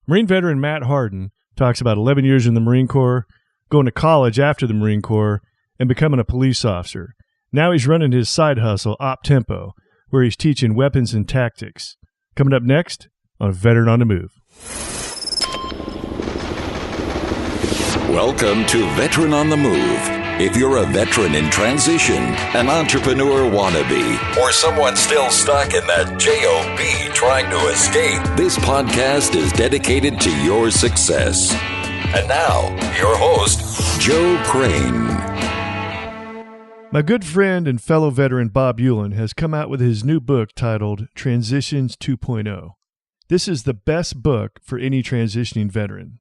Marine Veteran Matt Harden talks about 11 years in the Marine Corps, going to college after the Marine Corps, and becoming a police officer. Now he's running his side hustle, OpTempo, where he's teaching weapons and tactics. Coming up next on Veteran on the Move. Welcome to Veteran on the Move. If you're a veteran in transition, an entrepreneur wannabe, or someone still stuck in that JOB trying to escape, this podcast is dedicated to your success. And now, your host, Joe Crane. My good friend and fellow veteran Bob Euland has come out with his new book titled Transitions 2.0. This is the best book for any transitioning veteran.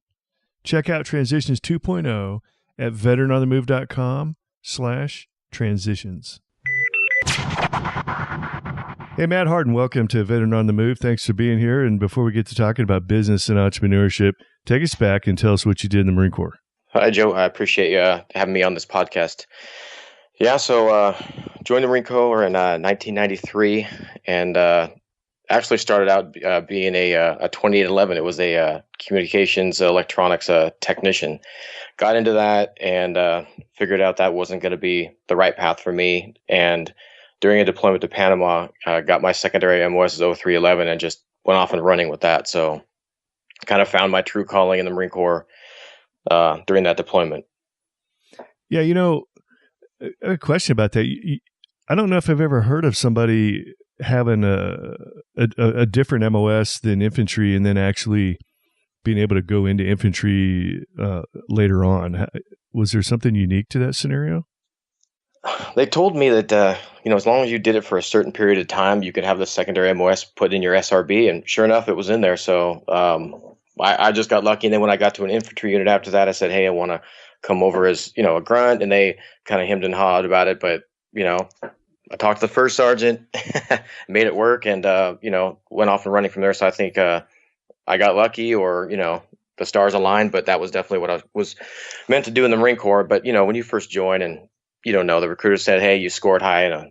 Check out Transitions 2.0 at veteranonthemove.com/transitions. Hey, Matt Harden, welcome to Veteran on the Move. Thanks for being here. And before we get to talking about business and entrepreneurship, take us back and tell us what you did in the Marine Corps. Hi, Joe. I appreciate you having me on this podcast. Yeah, so joined the Marine Corps in 1993 and actually started out being a 2811. It was a communications electronics technician. Got into that and figured out that wasn't going to be the right path for me. And during a deployment to Panama, got my secondary MOS as 0311 and just went off and running with that. So kind of found my true calling in the Marine Corps during that deployment. Yeah, you know, a question about that. I don't know if I've ever heard of somebody having a different MOS than infantry and then actually being able to go into infantry later on. Was there something unique to that scenario? They told me that, as long as you did it for a certain period of time, you could have the secondary MOS put in your SRB. And sure enough, it was in there. So I just got lucky. And then when I got to an infantry unit after that, I said, hey, I want to come over as, a grunt. And they kind of hemmed and hawed about it. But, I talked to the first sergeant, made it work, and, went off and running from there. So I think I got lucky or, the stars aligned, but that was definitely what I was meant to do in the Marine Corps. But, when you first join and you don't know, the recruiter said, hey, you scored high in a,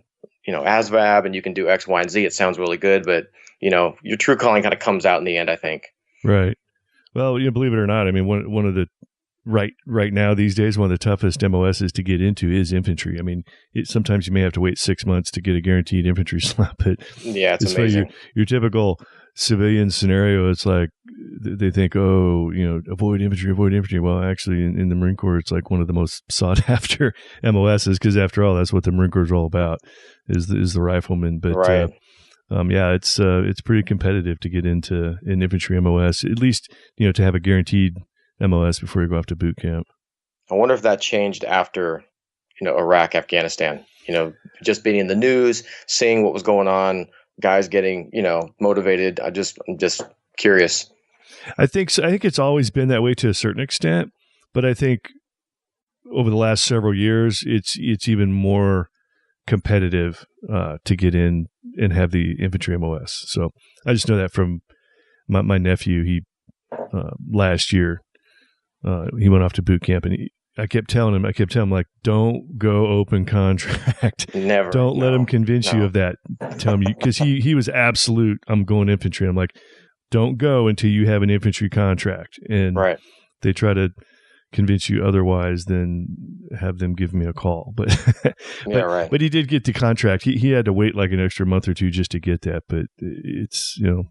ASVAB and you can do X, Y, and Z. It sounds really good, but, your true calling kind of comes out in the end, I think. Right. Well, believe it or not, I mean, one of the right now these days, one of the toughest MOSs to get into is infantry. I mean, sometimes you may have to wait 6 months to get a guaranteed infantry slot, but yeah, it's amazing. Your typical civilian scenario, it's like they think, avoid infantry. Well, actually, in the Marine Corps, it's like one of the most sought after MOSs because, after all, that's what the Marine Corps is all about is the rifleman. But right. It's pretty competitive to get into an infantry MOS, at least to have a guaranteed MOS before you go off to boot camp. I wonder if that changed after, Iraq, Afghanistan, just being in the news, seeing what was going on, guys getting, motivated. I'm just curious. I think it's always been that way to a certain extent, but I think over the last several years, it's even more competitive to get in and have the infantry MOS. So I just know that from my nephew. He last year, he went off to boot camp, and I kept telling him, like, don't go open contract. Never. Don't let him convince you of that. Tell him, because he was absolute, I'm going infantry. I'm like, don't go until you have an infantry contract. And right. They try to convince you otherwise, then have them give me a call. But right. But he did get the contract. He had to wait like an extra month or two just to get that. But it's one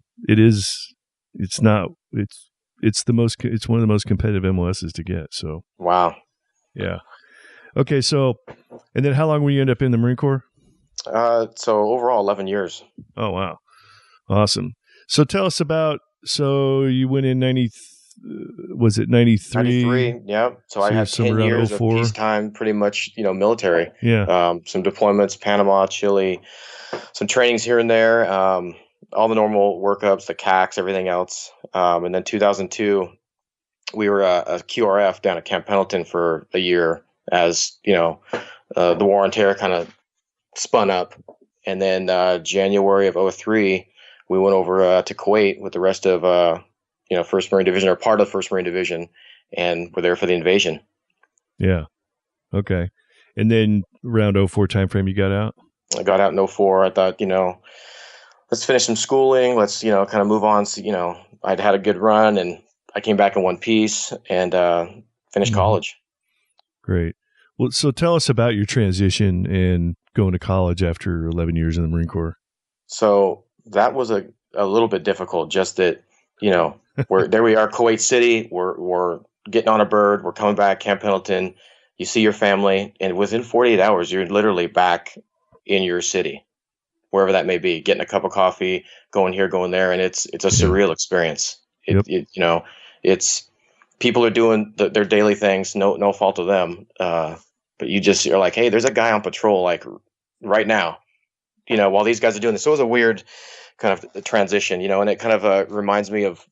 of the most competitive MOSs to get. So wow. Yeah. Okay. So, and then how long will you end up in the Marine Corps? So overall 11 years. Oh, wow. Awesome. So tell us so you went in 93? 93. Yeah. So I had 10 years of peacetime, pretty much, military. Yeah. Some deployments, Panama, Chile, some trainings here and there. All the normal workups, the CACs, everything else. And then 2002, we were a QRF down at Camp Pendleton for a year as, the war on terror kind of spun up. And then January of 2003, we went over to Kuwait with the rest of, 1st Marine Division, or part of 1st Marine Division, and we're there for the invasion. Yeah. Okay. And then around 2004 timeframe, you got out? I got out in 2004. I thought, let's finish some schooling. Let's, kind of move on. So, I'd had a good run and, I came back in one piece and finished college. Great. Well, so tell us about your transition and going to college after 11 years in the Marine Corps. So that was a little bit difficult. Just that, there we are, Kuwait City. We're getting on a bird. We're coming back, Camp Pendleton. You see your family, and within 48 hours, you're literally back in your city, wherever that may be, getting a cup of coffee, going here, going there. And it's a surreal experience. It's people are doing their daily things, no fault of them. But you're like, hey, there's a guy on patrol, like right now, while these guys are doing this. So it was a weird kind of transition, and it kind of reminds me of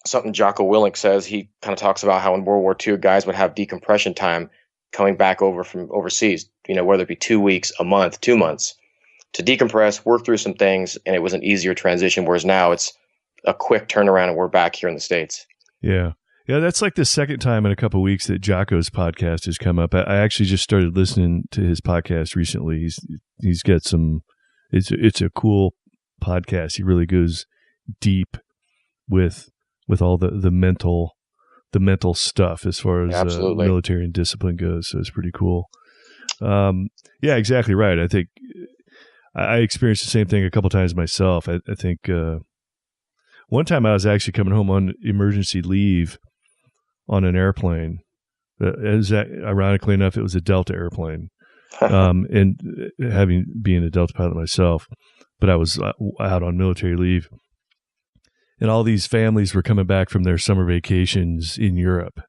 something Jocko Willink says. He kind of talks about how in World War II, guys would have decompression time coming back over from overseas, whether it be 2 weeks, a month, 2 months, to decompress, work through some things, and it was an easier transition, whereas now it's a quick turnaround and we're back here in the States. Yeah. Yeah, that's like the second time in a couple of weeks that Jocko's podcast has come up. I actually just started listening to his podcast recently. He's got some. It's a cool podcast. He really goes deep with all the mental stuff as far as military and discipline goes. So it's pretty cool. Yeah, exactly right. I think I experienced the same thing a couple of times myself. I think one time I was actually coming home on emergency leave on an airplane. Ironically enough, it was a Delta airplane. And being a Delta pilot myself, but I was out on military leave, and all these families were coming back from their summer vacations in Europe,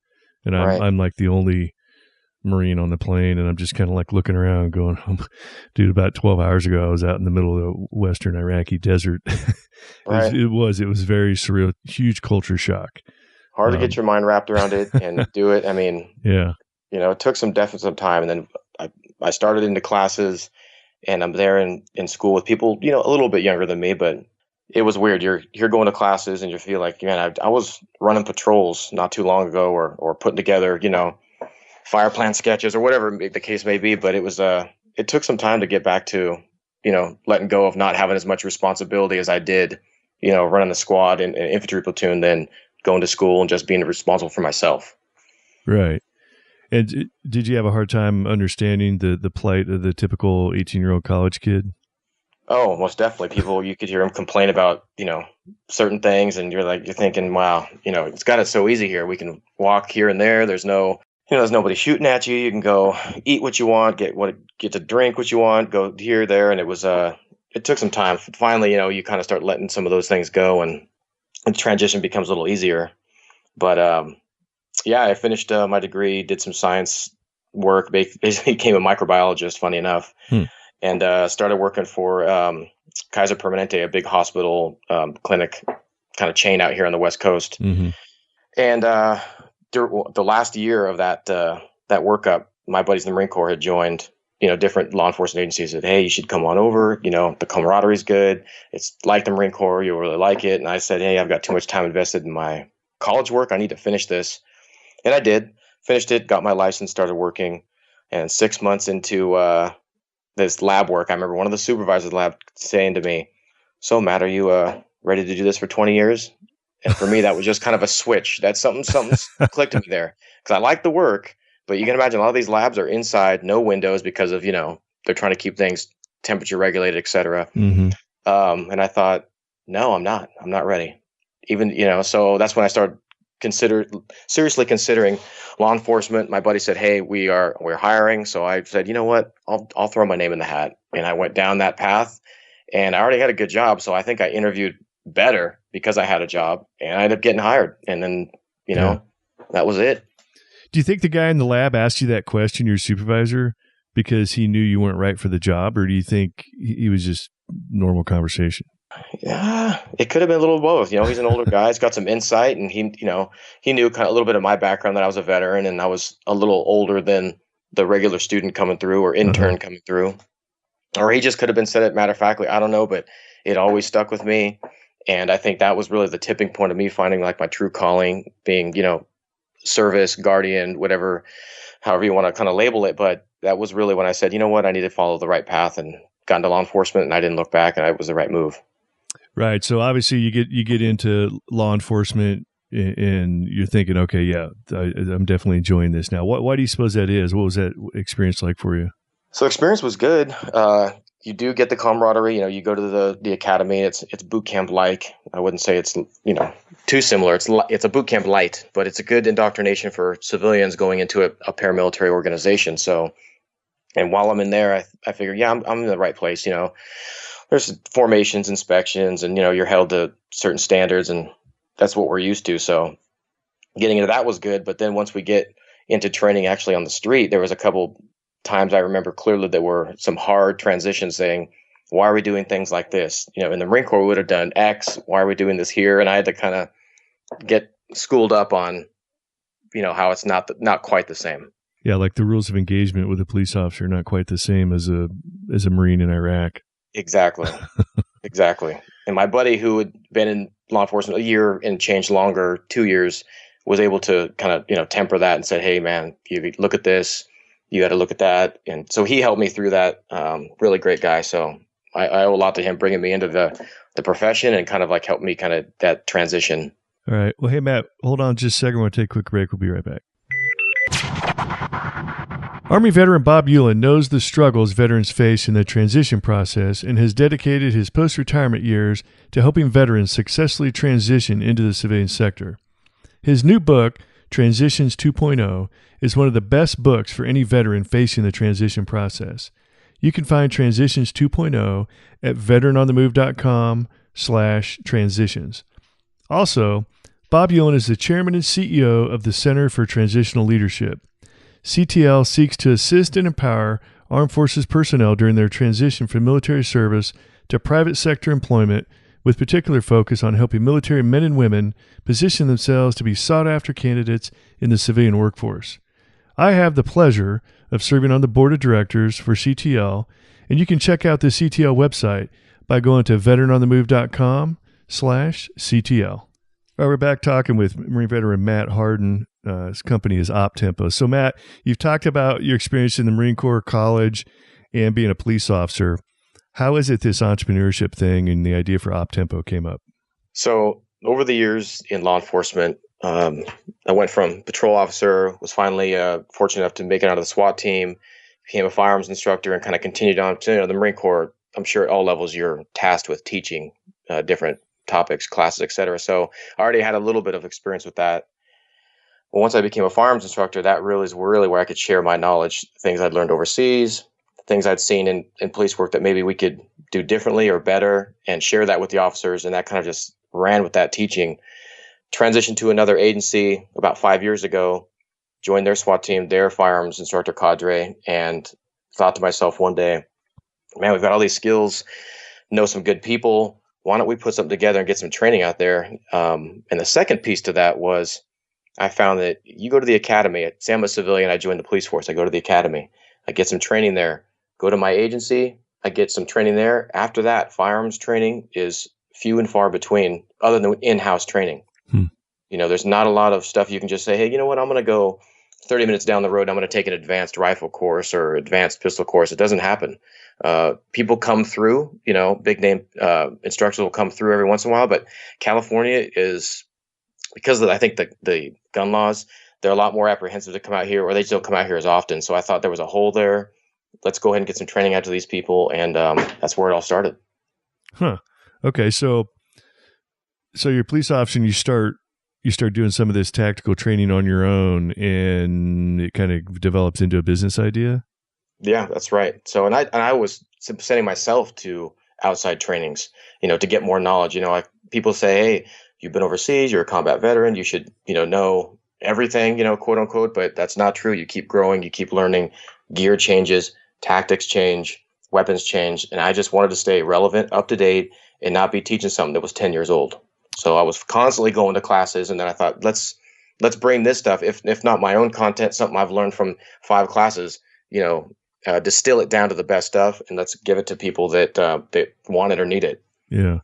and I'm like the only Marine on the plane, and I'm just kind of like looking around, going, "Dude, about 12 hours ago, I was out in the middle of the Western Iraqi desert." It was very surreal, huge culture shock. Hard to get your mind wrapped around it and do it. I mean, yeah, it took some time, and then I started into classes, and I'm there in school with people, a little bit younger than me, but it was weird. You're going to classes and you feel like, man, I was running patrols not too long ago, or putting together, fire plan sketches or whatever the case may be. But it was, it took some time to get back to, letting go of not having as much responsibility as I did, running the squad and infantry platoon, then going to school and just being responsible for myself. Right. And did you have a hard time understanding the plight of the typical 18-year-old college kid? Oh, most definitely. People, you could hear them complain about, certain things, and you're thinking, wow, it's got it so easy here. We can walk here and there. There's there's nobody shooting at you. You can go eat what you want, get to drink what you want, go here, there. And it was, it took some time. Finally, you kind of start letting some of those things go, and the transition becomes a little easier. But, yeah, I finished my degree, did some science work, basically became a microbiologist, funny enough, and started working for Kaiser Permanente, a big hospital clinic kind of chain out here on the West Coast. Mm-hmm. And the last year of that workup, my buddies in the Marine Corps had joined, different law enforcement agencies. Said, hey, you should come on over. The camaraderie's good. It's like the Marine Corps. You'll really like it. And I said, hey, I've got too much time invested in my college work. I need to finish this. And I did, finished it, got my license, started working. And 6 months into this lab work, I remember one of the supervisors of the lab saying to me, so Matt, are you ready to do this for 20 years? And for me, that was just kind of a switch. That's something clicked to me there. Because I like the work, but you can imagine a lot of these labs are inside, no windows, because of, they're trying to keep things temperature regulated, et cetera. Mm-hmm. And I thought, no, I'm not ready. Even, so that's when I started seriously considering law enforcement. My buddy said, hey, we're hiring. So I said, you know what, I'll throw my name in the hat. And I went down that path, and I already had a good job. So I think I interviewed better because I had a job, and I ended up getting hired. And then, that was it. Do you think the guy in the lab asked you that question, your supervisor, because he knew you weren't right for the job, or do you think he was just normal conversation? Yeah, it could have been a little of both. He's an older guy. He's got some insight, and he knew kind of a little bit of my background, that I was a veteran and I was a little older than the regular student coming through or intern coming through. Or he just could have been said it matter of factly. I don't know, but it always stuck with me. And I think that was really the tipping point of me finding like my true calling, being, service, guardian, whatever, however you want to kind of label it. But that was really when I said, you know what, I need to follow the right path, and got into law enforcement, and I didn't look back, and it was the right move. Right. So obviously you get into law enforcement, and you're thinking, okay, yeah, I'm definitely enjoying this now. Why do you suppose that is? What was that experience like for you? So experience was good. You do get the camaraderie. You go to the academy. It's boot camp like. I wouldn't say it's too similar. It's a boot camp light, but it's a good indoctrination for civilians going into a paramilitary organization. So, and while I'm in there, I figure, yeah, I'm in the right place. There's formations, inspections, and you're held to certain standards, and that's what we're used to. So, getting into that was good. But then once we get into training actually on the street, there was a couple times I remember clearly there were some hard transitions saying, why are we doing things like this? In the Marine Corps, we would have done X. Why are we doing this here? And I had to kind of get schooled up on, how it's not quite the same. Yeah, like the rules of engagement with a police officer are not quite the same as a Marine in Iraq. Exactly. Exactly. And my buddy who had been in law enforcement a year and changed longer, 2 years, was able to kind of, temper that and said, hey, man, you look at this. You got to look at that. And so he helped me through that. Really great guy. So I owe a lot to him bringing me into the profession and kind of like helped me kind of that transition. All right. Well, hey, Matt, hold on just a second. We'll take a quick break. We'll be right back. Army veteran Bob Euland knows the struggles veterans face in the transition process and has dedicated his post-retirement years to helping veterans successfully transition into the civilian sector. His new book, Transitions 2.0, is one of the best books for any veteran facing the transition process. You can find Transitions 2.0 at veteranonthemove.com/transitions. Also, Bob Euland is the chairman and CEO of the Center for Transitional Leadership. CTL seeks to assist and empower armed forces personnel during their transition from military service to private sector employment, with particular focus on helping military men and women position themselves to be sought-after candidates in the civilian workforce. I have the pleasure of serving on the board of directors for CTL, and you can check out the CTL website by going to veteranonthemove.com/CTL. All right, we're back talking with Marine Veteran Matt Harden. His company is OpTempo. So, Matt, you've talked about your experience in the Marine Corps, college, and being a police officer. How is it this entrepreneurship thing and the idea for OpTempo came up? So over the years in law enforcement, I went from patrol officer, was finally fortunate enough to make it out of the SWAT team, became a firearms instructor, and kind of continued on to the Marine Corps. I'm sure at all levels you're tasked with teaching different topics, classes, etc. So I already had a little bit of experience with that. But once I became a firearms instructor, that really is really where I could share my knowledge, things I'd learned overseas, things I'd seen in police work that maybe we could do differently or better, and share that with the officers. And that kind of just ran with that teaching. Transitioned to another agency about 5 years ago, joined their SWAT team, their firearms instructor cadre, and thought to myself one day, man, we've got all these skills, know some good people. Why don't we put something together and get some training out there? And the second piece to that was I found that you go to the academy. Say I'm a civilian, I joined the police force. I go to the academy. I get some training there. Go to my agency. I get some training there. After that, firearms training is few and far between other than in-house training. There's not a lot of stuff you can just say, hey, you know what? I'm going to go 30 minutes down the road. I'm going to take an advanced rifle course or advanced pistol course. It doesn't happen. People come through, big name instructors will come through every once in a while. But California is, because of, I think, the gun laws, they're a lot more apprehensive to come out here, or they just don't come out here as often. So I thought there was a hole there. Let's go ahead and get some training out to these people. And that's where it all started. Huh. Okay. So you're a police officer and you start doing some of this tactical training on your own, and it kind of develops into a business idea? Yeah, that's right. So, and I was sending myself to outside trainings, to get more knowledge. Like people say, hey, you've been overseas, you're a combat veteran, you should, know everything, quote unquote, but that's not true. You keep growing, you keep learning, gear changes, tactics change, weapons change. And I just wanted to stay relevant, up to date, and not be teaching something that was 10 years old. So I was constantly going to classes, and then I thought, let's bring this stuff, if not my own content, something I've learned from 5 classes, distill it down to the best stuff, and let's give it to people that want it or need it. Yeah.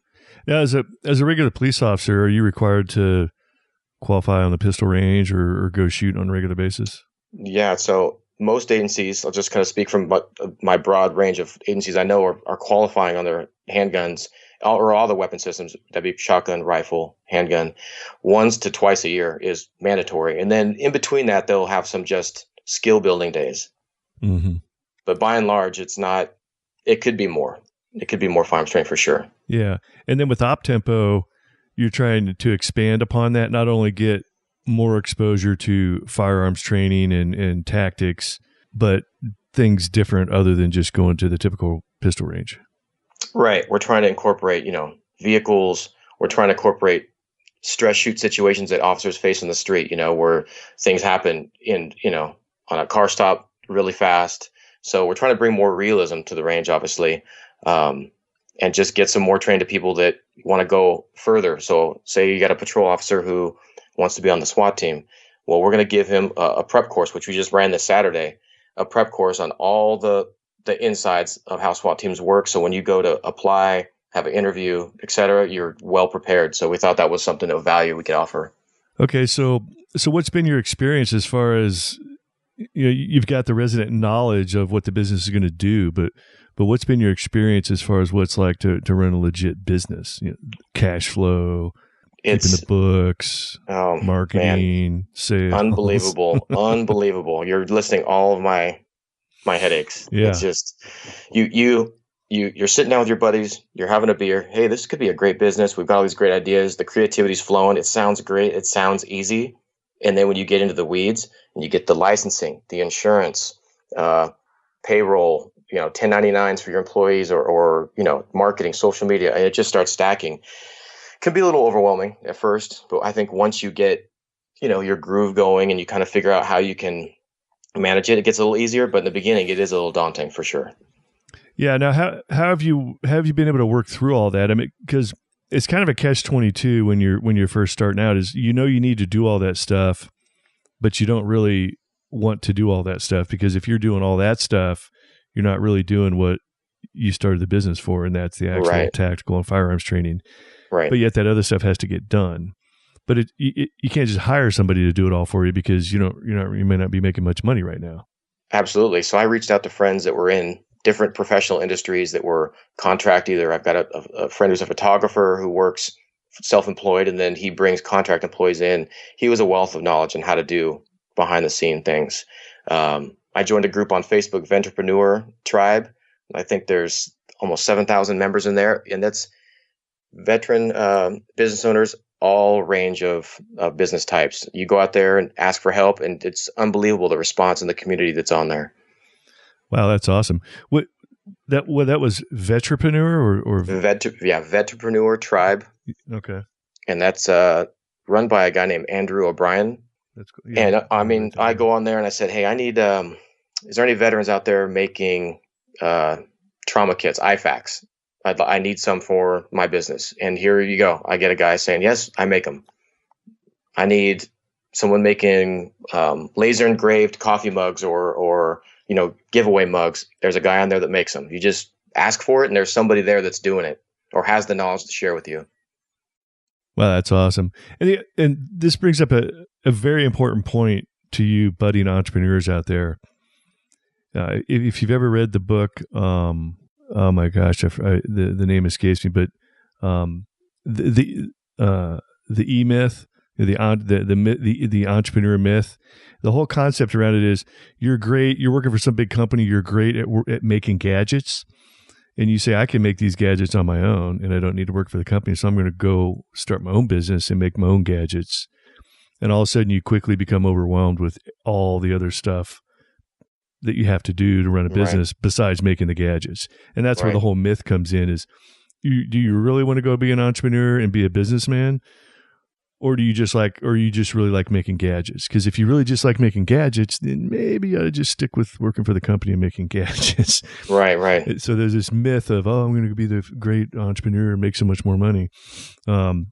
Now, as a regular police officer, are you required to qualify on the pistol range or go shoot on a regular basis? Yeah. So most agencies, I'll just kind of speak from my broad range of agencies I know are qualifying on their handguns all the weapon systems, that'd be shotgun, rifle, handgun, once to twice a year is mandatory. And then in between that, they'll have some just skill building days. Mm-hmm. But by and large, it could be more. It could be more firearms training for sure. Yeah. And then with OpTempo, you're trying to expand upon that, not only get more exposure to firearms training and tactics, but things different other than just going to the typical pistol range. Right. We're trying to incorporate, vehicles. We're trying to incorporate stress shoot situations that officers face on the street, where things happen on a car stop really fast. So we're trying to bring more realism to the range, obviously, and just get some more trained to people that want to go further. So say you got a patrol officer who wants to be on the SWAT team. Well, we're going to give him a prep course, which we just ran this Saturday, a prep course on all the insides of how SWAT teams work. So when you go to apply, have an interview, et cetera, you're well prepared. So we thought that was something of value we could offer. Okay. So what's been your experience as far as, you've got the resident knowledge of what the business is going to do, but what's been your experience as far as what it's like to run a legit business, cash flow, keeping the books, marketing, sales? Unbelievable. Unbelievable. You're listing all of my headaches. Yeah. It's just, you're sitting down with your buddies, you're having a beer. Hey, this could be a great business. We've got all these great ideas. The creativity's flowing. It sounds great. It sounds easy. And then when you get into the weeds and you get the licensing, the insurance, payroll, 1099s for your employees or marketing, social media, and it just starts stacking. It can be a little overwhelming at first, but I think once you get, your groove going and you kind of figure out how you can manage it, it gets a little easier, but in the beginning it is a little daunting for sure. Yeah. Now, how have you been able to work through all that? I mean, because it's kind of a catch-22 when you're first starting out, is you need to do all that stuff, but you don't really want to do all that stuff, because if you're doing all that stuff, you're not really doing what you started the business for, and that's the actual tactical and firearms training. Right. But yet that other stuff has to get done. But you can't just hire somebody to do it all for you, because you may not be making much money right now. Absolutely. So I reached out to friends that were in different professional industries that were contract. Either I've got a friend who's a photographer who works self-employed, and then he brings contract employees in. He was a wealth of knowledge on how to do behind the scene things. I joined a group on Facebook, Ventrepreneur Tribe. I think there's almost 7,000 members in there, and that's veteran business owners, all range of business types. You go out there and ask for help, and it's unbelievable the response in the community that's on there. Wow, that's awesome. That was Vetrepreneur or Ventrepreneur Tribe. Okay, and that's run by a guy named Andrew O'Brien. That's cool. Yeah. And I go on there and I said, hey, I need. Is there any veterans out there making trauma kits, IFAKs? I need some for my business. And here you go. I get a guy saying, yes, I make them. I need someone making laser engraved coffee mugs or giveaway mugs. There's a guy on there that makes them. You just ask for it, and there's somebody there that's doing it or has the knowledge to share with you. Wow, that's awesome. And this brings up a very important point to you budding entrepreneurs out there. If you've ever read the book, oh my gosh, the name escapes me, but the E-Myth, the entrepreneur myth, the whole concept around it is you're great. You're working for some big company. You're great at making gadgets. And you say, I can make these gadgets on my own and I don't need to work for the company. So I'm going to go start my own business and make my own gadgets. And all of a sudden you quickly become overwhelmed with all the other stuff that you have to do to run a business besides making the gadgets. And that's where the whole myth comes in is, do you really want to go be an entrepreneur and be a businessman? Or do you just really like making gadgets? Because if you really just like making gadgets, then maybe you ought to just stick with working for the company and making gadgets. Right. So there's this myth of, I'm going to be the great entrepreneur and make so much more money. And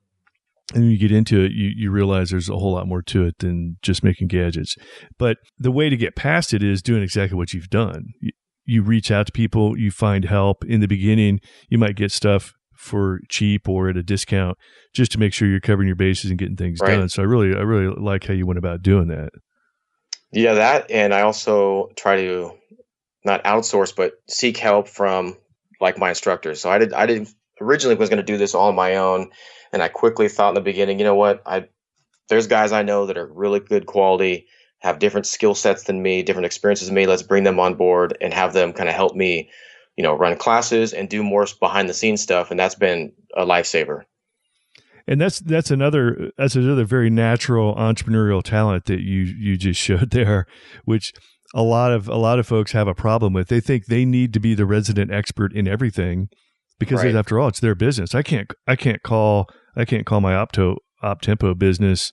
when you get into it, you realize there's a whole lot more to it than just making gadgets. But the way to get past it is doing exactly what you've done. You reach out to people, you find help. In the beginning, you might get stuff for cheap or at a discount just to make sure you're covering your bases and getting things done. So I really like how you went about doing that. Yeah, that, and I also try to not outsource, but seek help from like my instructors. So I originally was going to do this all on my own. And I quickly thought in the beginning, you know what? There's guys I know that are really good quality, have different skill sets than me, different experiences than me. Let's bring them on board and have them kind of help me, run classes and do more behind the scenes stuff. And that's been a lifesaver. And that's another very natural entrepreneurial talent that you just showed there, which a lot of folks have a problem with. They think they need to be the resident expert in everything because Right. after all, it's their business. I can't call my OpTempo business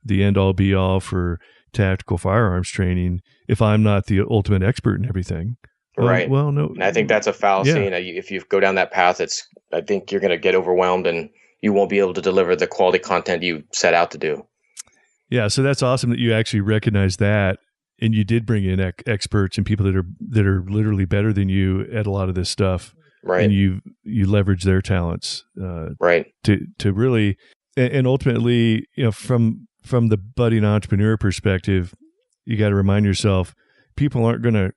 the end all be all for tactical firearms training if I'm not the ultimate expert in everything. Right. Well, no. And I think that's a fallacy. Yeah. And if you go down that path, I think you're going to get overwhelmed and you won't be able to deliver the quality content you set out to do. Yeah. So that's awesome that you actually recognize that. And you did bring in experts and people that are literally better than you at a lot of this stuff. Right. And you leverage their talents, right. To really, and ultimately, from the budding entrepreneur perspective, you got to remind yourself, people aren't going to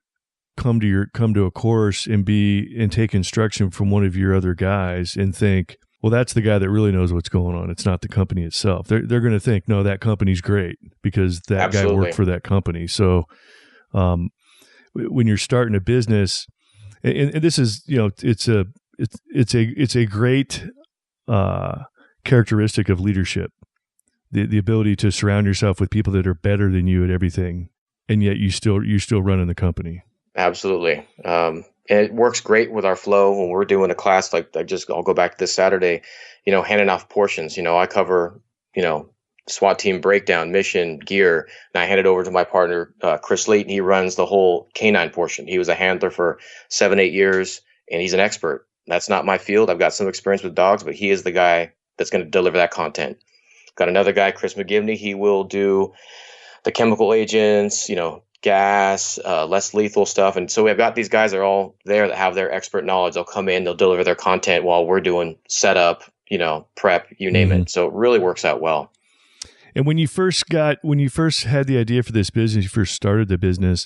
come to a course and take instruction from one of your other guys and think, well, that's the guy that really knows what's going on. It's not the company itself. They're going to think, no, that company's great because that Absolutely. guy worked for that company. So, when you're starting a business, and this is, it's a great characteristic of leadership, the ability to surround yourself with people that are better than you at everything, and yet you're still running the company. Absolutely. And it works great with our flow when we're doing a class. Like I'll go back to this Saturday, handing off portions. I cover, SWAT team breakdown, mission, gear, and I hand it over to my partner, Chris Layton. He runs the whole canine portion. He was a handler for 7-8 years, and he's an expert. That's not my field. I've got some experience with dogs, but he is the guy that's going to deliver that content. Got another guy, Chris McGivney. He will do the chemical agents, gas, less lethal stuff. And so we've got these guys that are all there that have their expert knowledge. They'll come in, they'll deliver their content while we're doing setup, prep, you name it. So it really works out well. And when you first had the idea for this business, you first started the business,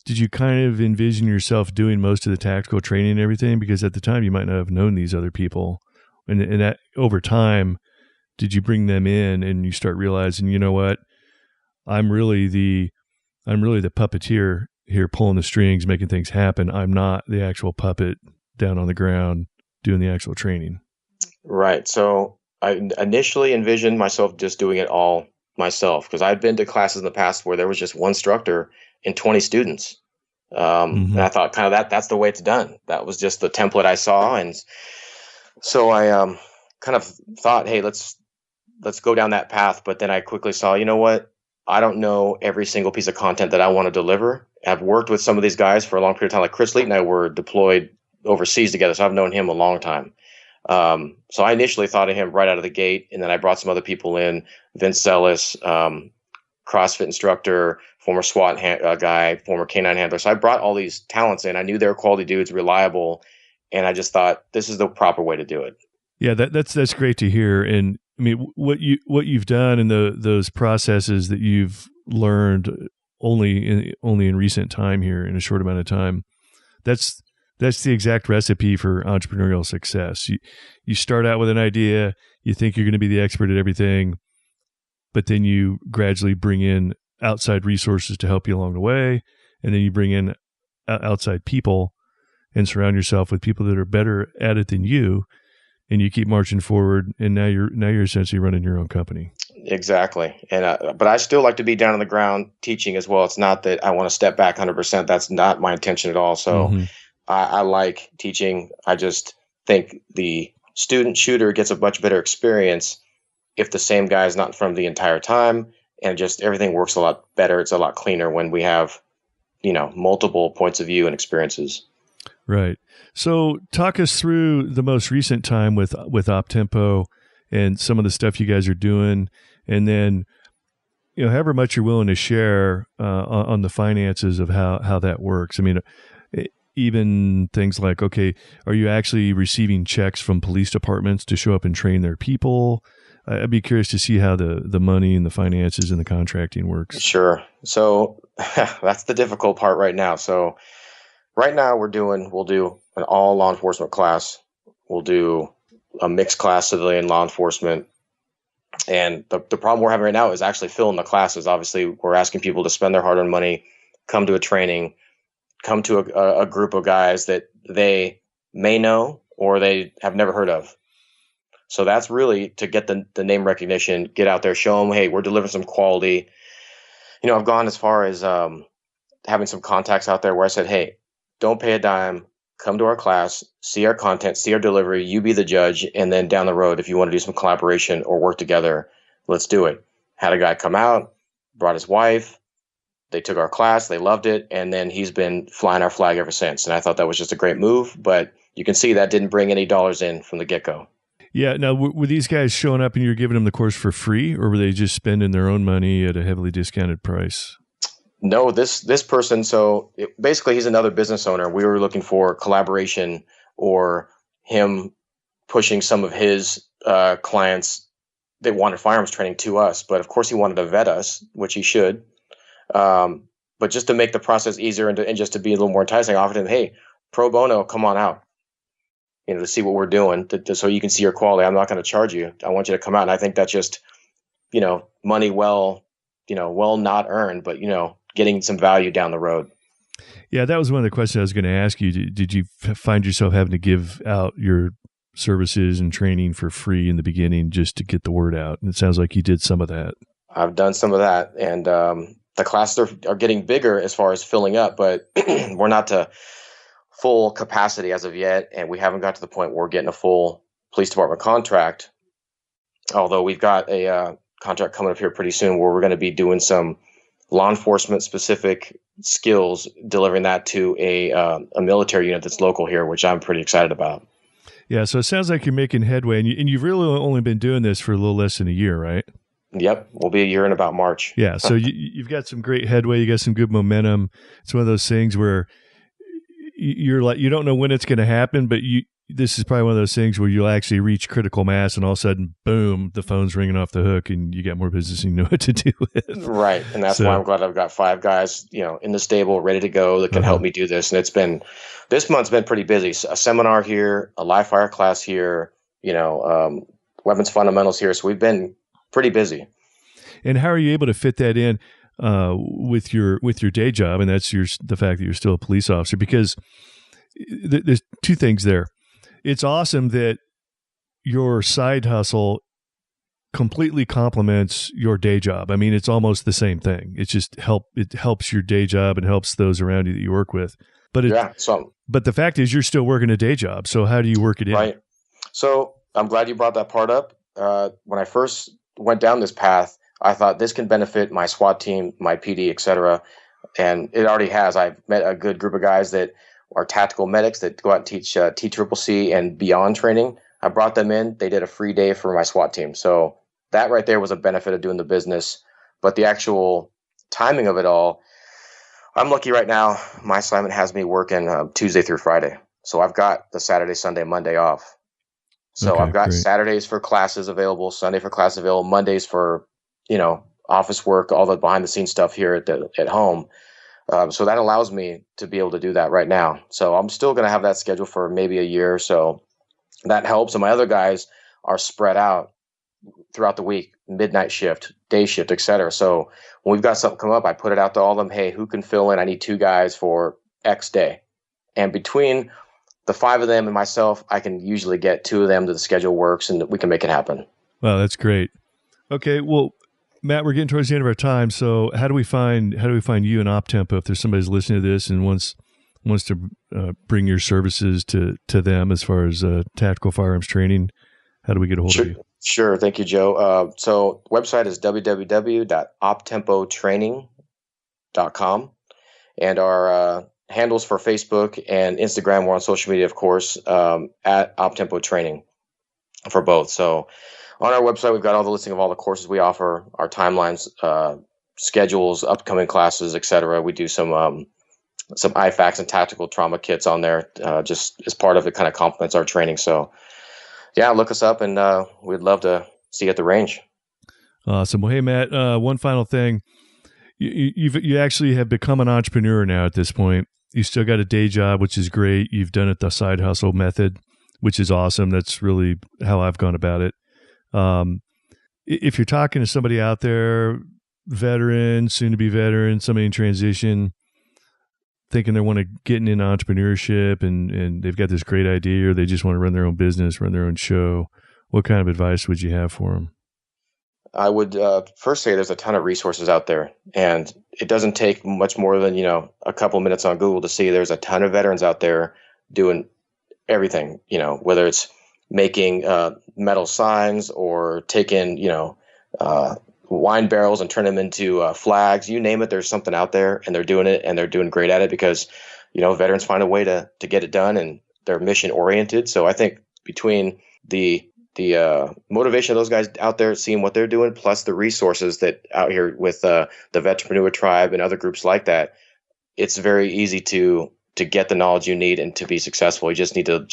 did you kind of envision yourself doing most of the tactical training and everything? Because at the time you might not have known these other people. And that over time, did you bring them in and you start realizing, you know what, I'm really the puppeteer here, pulling the strings, making things happen. I'm not the actual puppet down on the ground doing the actual training. Right. So I initially envisioned myself just doing it all myself because I'd been to classes in the past where there was just one instructor and 20 students. And I thought that's the way it's done. That was just the template I saw. And so I kind of thought, hey, let's go down that path. But then I quickly saw, you know what? I don't know every single piece of content that I want to deliver. I've worked with some of these guys for a long period of time. Like Chris Lee and I were deployed overseas together, so I've known him a long time. So I initially thought of him right out of the gate, and then I brought some other people in, Vince Sellis, CrossFit instructor, former SWAT guy, former canine handler. So I brought all these talents in. I knew they were quality dudes, reliable, and I just thought this is the proper way to do it. Yeah, that's great to hear. And I mean, what you've done and those processes that you've learned only in recent time here in a short amount of time, that's the exact recipe for entrepreneurial success. You start out with an idea, you think you're going to be the expert at everything, but then you gradually bring in outside resources to help you along the way, and then you bring in outside people and surround yourself with people that are better at it than you. And you keep marching forward, and now you're essentially running your own company. Exactly. And but I still like to be down on the ground teaching as well. It's not that I want to step back 100%. That's not my intention at all. So I like teaching. I just think the student shooter gets a much better experience if the same guy is not from the entire time, and just everything works a lot better. It's a lot cleaner when we have, multiple points of view and experiences. Right. So talk us through the most recent time with OpTempo and some of the stuff you guys are doing. And then, however much you're willing to share on the finances of how that works. I mean, even things like, okay, are you actually receiving checks from police departments to show up and train their people? I'd be curious to see how the money and the finances and the contracting works. Sure. So that's the difficult part right now. So right now we'll do an all law enforcement class. We'll do a mixed class civilian law enforcement. And the problem we're having right now is actually filling the classes. Obviously, we're asking people to spend their hard-earned money, come to a training, come to a group of guys that they may know or they have never heard of. So that's really to get the name recognition, get out there, show them, hey, we're delivering some quality. I've gone as far as having some contacts out there where I said, hey, don't pay a dime, come to our class, see our content, see our delivery, you be the judge, and then down the road, if you want to do some collaboration or work together, let's do it. Had a guy come out, brought his wife, they took our class, they loved it, and then he's been flying our flag ever since. And I thought that was just a great move, but you can see that didn't bring any dollars in from the get-go. Yeah. Now, were these guys showing up and you're giving them the course for free, or were they just spending their own money at a heavily discounted price? No, this person, basically he's another business owner. We were looking for collaboration or him pushing some of his clients that wanted firearms training to us. But of course he wanted to vet us, which he should. But just to make the process easier and just to be a little more enticing, I offered him, hey, pro bono, come on out, to see what we're doing so you can see your quality. I'm not going to charge you. I want you to come out. And I think that's just, money well not earned, but, getting some value down the road. Yeah, that was one of the questions I was going to ask you. Did you find yourself having to give out your services and training for free in the beginning just to get the word out? And it sounds like you did some of that. I've done some of that. And the classes are getting bigger as far as filling up, but we're not to full capacity as of yet. And we haven't got to the point where we're getting a full police department contract. Although we've got a contract coming up here pretty soon where we're going to be doing some law enforcement specific skills, delivering that to a military unit that's local here, which I'm pretty excited about. Yeah. So it sounds like you're making headway, and you've really only been doing this for a little less than a year, right? Yep. We'll be a year in about March. Yeah. So you've got some great headway. You got some good momentum. It's one of those things where you're like, you don't know when it's going to happen, but this is probably one of those things where you'll actually reach critical mass and all of a sudden, boom, the phone's ringing off the hook and you got more business and you know what to do with. Right. And that's why I'm glad I've got 5 guys, in the stable ready to go that can help me do this. And this month's been pretty busy. A seminar here, a live fire class here, weapons fundamentals here. So we've been pretty busy. And how are you able to fit that in with your day job? And that's the fact that you're still a police officer, because there's 2 things there. It's awesome that your side hustle completely complements your day job. I mean, it's almost the same thing. It's just it helps your day job and helps those around you that you work with. But but the fact is you're still working a day job. So how do you work it in? Right. So I'm glad you brought that part up. When I first went down this path, I thought this can benefit my SWAT team, my PD, et cetera. And it already has. I've met a good group of guys that are tactical medics that go out and teach TCCC and beyond training. I brought them in. They did a free day for my SWAT team. So that right there was a benefit of doing the business. But the actual timing of it all, I'm lucky right now. My assignment has me working Tuesday through Friday. So I've got the Saturday, Sunday, Monday off. So I've got Saturdays for classes available, Sunday for classes available, Mondays for, office work, all the behind the scenes stuff here at home. So that allows me to be able to do that right now. So I'm still going to have that schedule for maybe a year or so. That helps. And my other guys are spread out throughout the week, midnight shift, day shift, et cetera. So when we've got something come up, I put it out to all of them. Hey, who can fill in? I need 2 guys for X day. And between the 5 of them and myself, I can usually get 2 of them that the schedule works and we can make it happen. Wow, that's great. Okay. Well, Matt, we're getting towards the end of our time. So how do we find you and OpTempo if there's somebody who's listening to this and wants to bring your services to them as far as tactical firearms training? How do we get a hold of you? Sure. Thank you, Joe. So website is www.optempotraining.com. And our handles for Facebook and Instagram, we're on social media, of course, at OpTempo Training for both. So on our website, we've got all the listing of all the courses we offer, our timelines, schedules, upcoming classes, et cetera. We do some IFACs and tactical trauma kits on there, just as part of it, kind of complements our training. So, yeah, look us up, and we'd love to see you at the range. Awesome. Well, hey, Matt, one final thing. You actually have become an entrepreneur now at this point. You still got a day job, which is great. You've done it the side hustle method, which is awesome. That's really how I've gone about it. If you're talking to somebody out there, veteran, soon to be veteran, somebody in transition, thinking they want to get into entrepreneurship and they've got this great idea, or they just want to run their own business, run their own show, what kind of advice would you have for them? I would first say there's a ton of resources out there, and it doesn't take much more than, a couple minutes on Google to see there's a ton of veterans out there doing everything, whether it's making metal signs or taking, wine barrels and turn them into flags, you name it, there's something out there, and they're doing it, and they're doing great at it because, veterans find a way to get it done, and they're mission oriented. So I think between the motivation of those guys out there, seeing what they're doing, plus the resources that out here with the Veteranpreneur Tribe and other groups like that, it's very easy to get the knowledge you need and to be successful. You just need to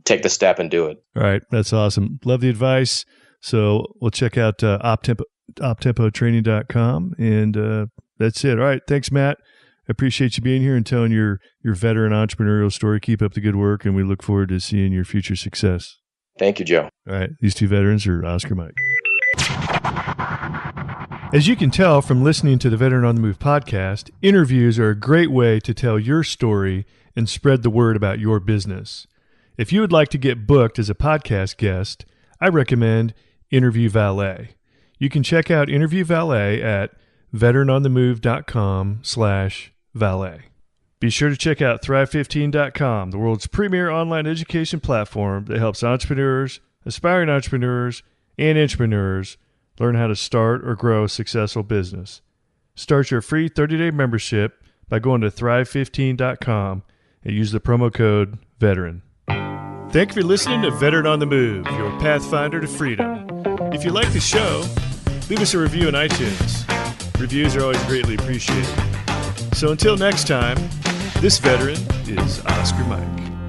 take the step and do it. All right. That's awesome. Love the advice. So we'll check out OpTempotraining.com, and that's it. All right. Thanks, Matt. I appreciate you being here and telling your veteran entrepreneurial story. Keep up the good work, and we look forward to seeing your future success. Thank you, Joe. All right. These two veterans are Oscar Mike. As you can tell from listening to the Veteran on the Move podcast, interviews are a great way to tell your story and spread the word about your business. If you would like to get booked as a podcast guest, I recommend Interview Valet. You can check out Interview Valet at veteranonthemove.com/valet. Be sure to check out Thrive15.com, the world's premier online education platform that helps entrepreneurs, aspiring entrepreneurs, and entrepreneurs learn how to start or grow a successful business. Start your free 30-day membership by going to Thrive15.com and use the promo code VETERAN. Thank you for listening to Veteran on the Move, your pathfinder to freedom. If you like the show, leave us a review on iTunes. Reviews are always greatly appreciated. So until next time, this veteran is Oscar Mike.